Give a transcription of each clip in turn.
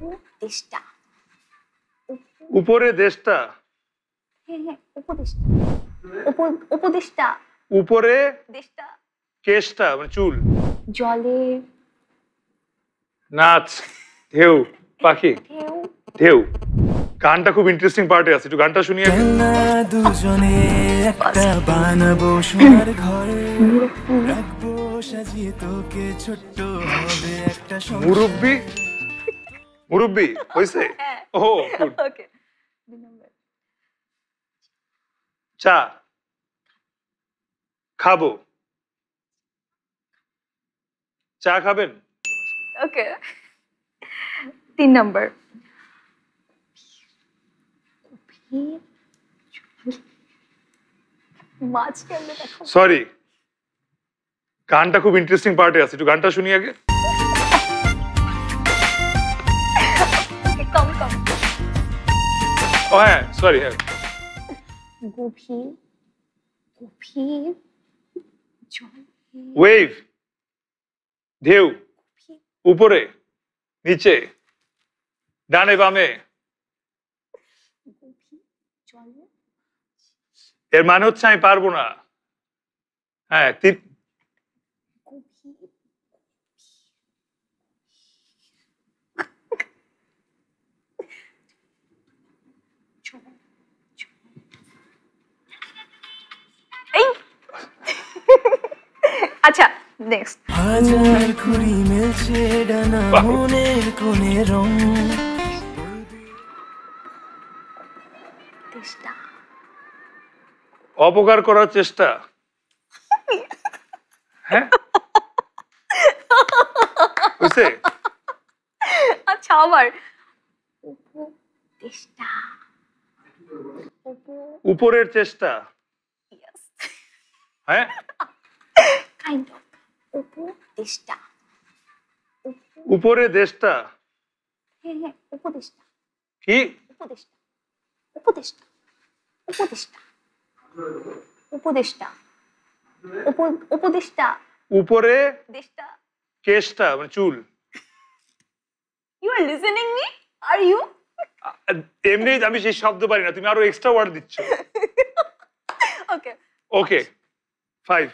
উপদেষ্টা। উপরে দেশটা। হ্যাঁ উপদেষ্টা। উপদেষ্টা। উপরে দেশটা। কেশটা মানে চুল। জলে। নাচ, ঢেউ, পাখি। ঢেউ। ঢেউ। গানটা খুব ইন্টারেস্টিং পার্টে আছে, একটু গানটা শুনিয়ে। দুজনে একটা বানাবো সোনার ঘর, রাখবো সাজিয়ে তোকে, ছোট্ট হবে একটা মুরব্বি। মুরব্বি হয়েছে। ও গুড। ওকে 2 নম্বর। চা খাবো। চা খাবেন। ওকে 3 নম্বর। মাছ কেমনে দেখো। সরি, গানটা খুব ইন্টারেস্টিং পার্টে আছে, একটু গানটা শুনি আগে। কম কম। ও হ্যাঁ সরি, হ্যাঁ। গভীর গভীর জল। ওয়েভ, ঢেউ, উপরে নিচে ডানে বামে। গভীর জলে। এর মানে হচ্ছে আমি পারবো না। হ্যাঁ গভীর জল। এই আচ্ছা নেক্সট। হাজার ঘুড়ি মেলছে ডানা, মনের কোণে রং। তেষ্টা। অপকার করার চেষ্টা। হ্যাঁ বুঝছে। আচ্ছা আবার উপদেষ্টা। উপরের চেষ্টা। ইয়েস হ্যাঁ কাইন্ড অফ উপদেষ্টা। উপরে দেশটা। হ্যাঁ উপদেষ্টা। কি উপদেষ্টা। উপদেষ্টা। উপদেষ্টা। উপদেষ্টা। উপদেষ্টা। উপরে দেশটা। কেশটা মানে চুল। You are listening me are you. এমনি আমি সেই শব্দ পারি না, তুমি আরো এক্সট্রা ওয়ার্ড দিচ্ছ। Okay okay 5।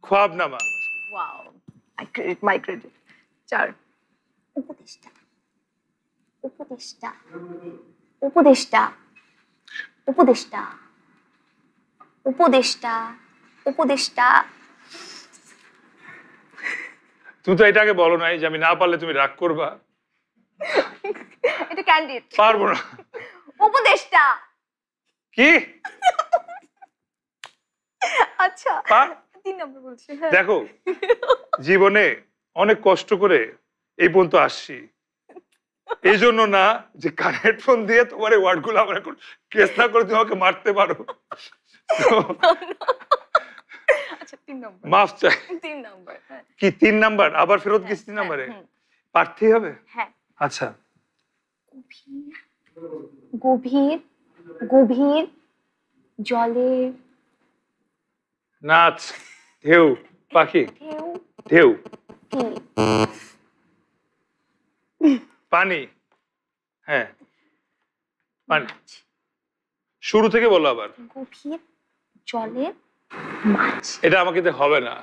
Khwabnama. Wow my credit 4। উপদেষ্টা। উপদেষ্টা। উপদেষ্টা। উপদেষ্টা। উপদেষ্টা। উপদেষ্টা। তুমি তো এটা আগে বলো নাই যে আমি না পারলে তুমি রাগ করবা। এটা ক্যান্ডিড। পারবো না। উপদেষ্টা। কি আচ্ছা পা- 3 নম্বর বলছি। হ্যাঁ দেখো জীবনে অনেক কষ্ট করে এই পর্যন্ত আসছি, এই জন্য না যে কান হেডফোন দিয়ে তোমার এই ওয়ার্ড গুলো আমার এখন কেস না করে তুমি আমাকে মারতে পারো। তো আচ্ছা 3 নম্বর। মাফ চাই। 3 নম্বর। হ্যাঁ কি 3 নাম্বার আবার ফেরত গেছি 3 নাম্বারে। প্রার্থী হবে। হ্যাঁ আচ্ছা গভীর গভীর গভীর জলে। নাচ, ঢেউ, পাখি। ঢেউ। ঢেউ, কি পানি। হ্যাঁ পানি। মাছ। শুরু থেকে বলো আবার। গভীর জলের মাছ। এটা আমাকে দিয়ে হবে না।